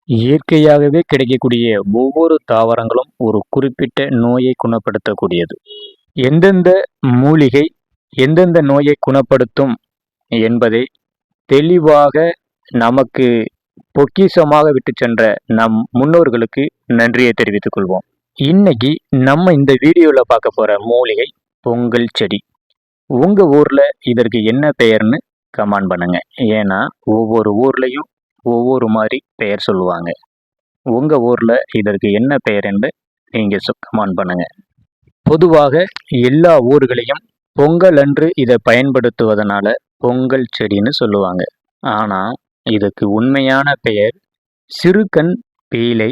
இயற்கையாகவே கிடைக்கக்கூடிய ஒவ்வொரு தாவரங்களும் ஒரு குறிப்பிட்ட நோயை குணப்படுத்தக்கூடியது. எந்தெந்த மூலிகை எந்தெந்த நோயை குணப்படுத்தும் என்பதை தெளிவாக நமக்கு பொக்கிஷமாக விட்டு சென்ற நம் முன்னோர்களுக்கு நன்றியை தெரிவித்துக் கொள்வோம். இன்னைக்கு நம்ம இந்த வீடியோவில் பார்க்க போற மூலிகை பொங்கல் செடி. உங்க ஊர்ல இதற்கு என்ன பெயர்னு கமெண்ட் பண்ணுங்க. ஏன்னா ஒவ்வொரு ஊர்லயும் ஒவ்வொரு மாதிரி பெயர் சொல்லுவாங்க. உங்க ஊர்ல இதற்கு என்ன பெயர் என்று நீங்க கமெண்ட் பண்ணுங்க. பொதுவாக எல்லா ஊர்களையும் பொங்கல் அன்று இதை பயன்படுத்துவதனால பொங்கல் செடின்னு சொல்லுவாங்க. ஆனா இதுக்கு உண்மையான பெயர் சிறுகண் பீலை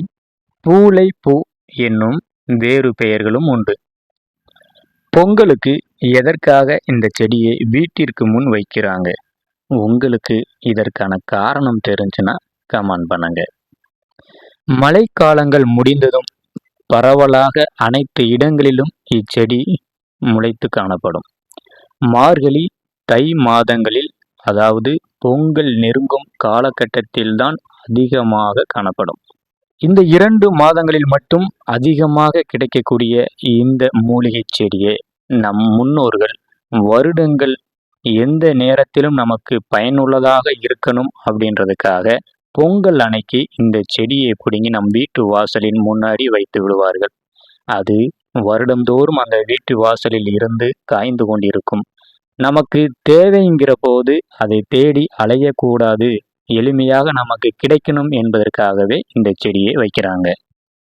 பூளை பூ என்னும் வேறு பெயர்களும் உண்டு. பொங்கலுக்கு எதற்காக இந்த செடியை வீட்டிற்கு முன் வைக்கிறாங்க? உங்களுக்கு இதற்கான காரணம் தெரிஞ்சுன்னா கமெண்ட் பண்ணுங்க. மழைக்காலங்கள் முடிந்ததும் பரவலாக அனைத்து இடங்களிலும் இச்செடி முளைத்து காணப்படும். மார்கழி தை மாதங்களில், அதாவது பொங்கல் நெருங்கும் காலகட்டத்தில்தான் அதிகமாக காணப்படும். இந்த 2 மாதங்களில் மட்டும் அதிகமாக கிடைக்கக்கூடிய இந்த மூலிகை செடியை நம் முன்னோர்கள் வருடங்கள் எந்த நேரத்திலும் நமக்கு பயனுள்ளதாக இருக்கணும் அப்படின்றதுக்காக பொங்கல் அன்னைக்கு இந்த செடியை பிடுங்கி நம் வீட்டு வாசலின் முன்னாடி வைத்து விடுவார்கள். அது வருடந்தோறும் அந்த வீட்டு வாசலில் இருந்து காய்ந்து கொண்டிருக்கும். நமக்கு தேவைங்கிற போது அதை தேடி அலையக்கூடாது, எளிமையாக நமக்கு கிடைக்கணும் என்பதற்காகவே இந்த செடியை வைக்கிறாங்க.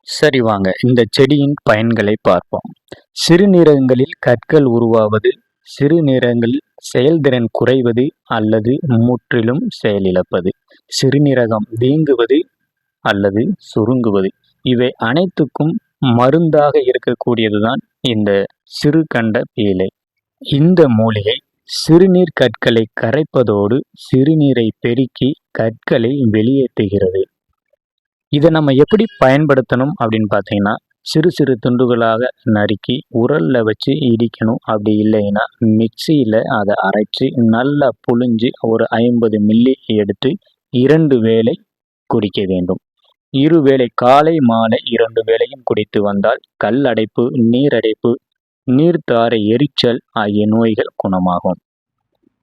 சரி, வாங்க இந்த செடியின் பயன்களை பார்ப்போம். சிறுநீரகங்களில் கற்கள் உருவாவது, சிறுநீரகங்களில் செயல்திறன் குறைவது அல்லது முற்றிலும் செயலிழப்பது, சிறுநீரகம் வீங்குவது அல்லது சுருங்குவது, இவை அனைத்துக்கும் மருந்தாக இருக்கக்கூடியதுதான் இந்த சிறுகண்ட பீலை. இந்த மூலிகை சிறுநீர் கற்களை கரைப்பதோடு சிறுநீரை பெருக்கி கற்களை வெளியேற்றுகிறது. இதை நம்ம எப்படி பயன்படுத்தணும் அப்படின்னு பார்த்தீங்கன்னா, சிறு சிறு துண்டுகளாக நறுக்கி உரல்ல வச்சு இடிக்கணும். அப்படி இல்லைன்னா மிக்சியில் அதை அரைச்சி நல்லா புழிஞ்சு ஒரு 50 மில்லி எடுத்து 2 வேளை குடிக்க வேண்டும். 2 வேளை காலை மாலை 2 வேளையும் குடித்து வந்தால் கல் அடைப்பு, நீரடைப்பு, நீர்த்தாரை எரிச்சல் ஆகிய நோய்கள் குணமாகும்.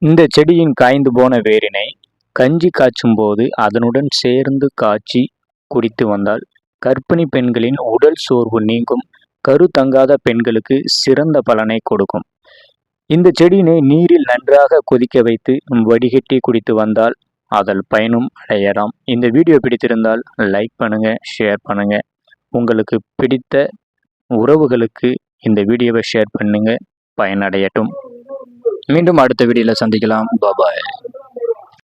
இந்த செடியின் காய்ந்து போன வேரினை கஞ்சி காய்ச்சும் போது அதனுடன் சேர்ந்து காய்ச்சி குடித்து வந்தால் கர்ப்பிணி பெண்களின் உடல் சோர்வு நீங்கும். கரு தங்காத பெண்களுக்கு சிறந்த பலனை கொடுக்கும். இந்த செடியினை நீரில் நன்றாக கொதிக்க வைத்து வடிகட்டி குடித்து வந்தால் அதில் பயனும் அடையலாம். இந்த வீடியோ பிடித்திருந்தால் லைக் பண்ணுங்க, ஷேர் பண்ணுங்க. உங்களுக்கு பிடித்த உறவுகளுக்கு இந்த வீடியோவை ஷேர் பண்ணுங்க, பயனடையட்டும். மீண்டும் அடுத்த வீடியோவில் சந்திக்கலாம். பாய்.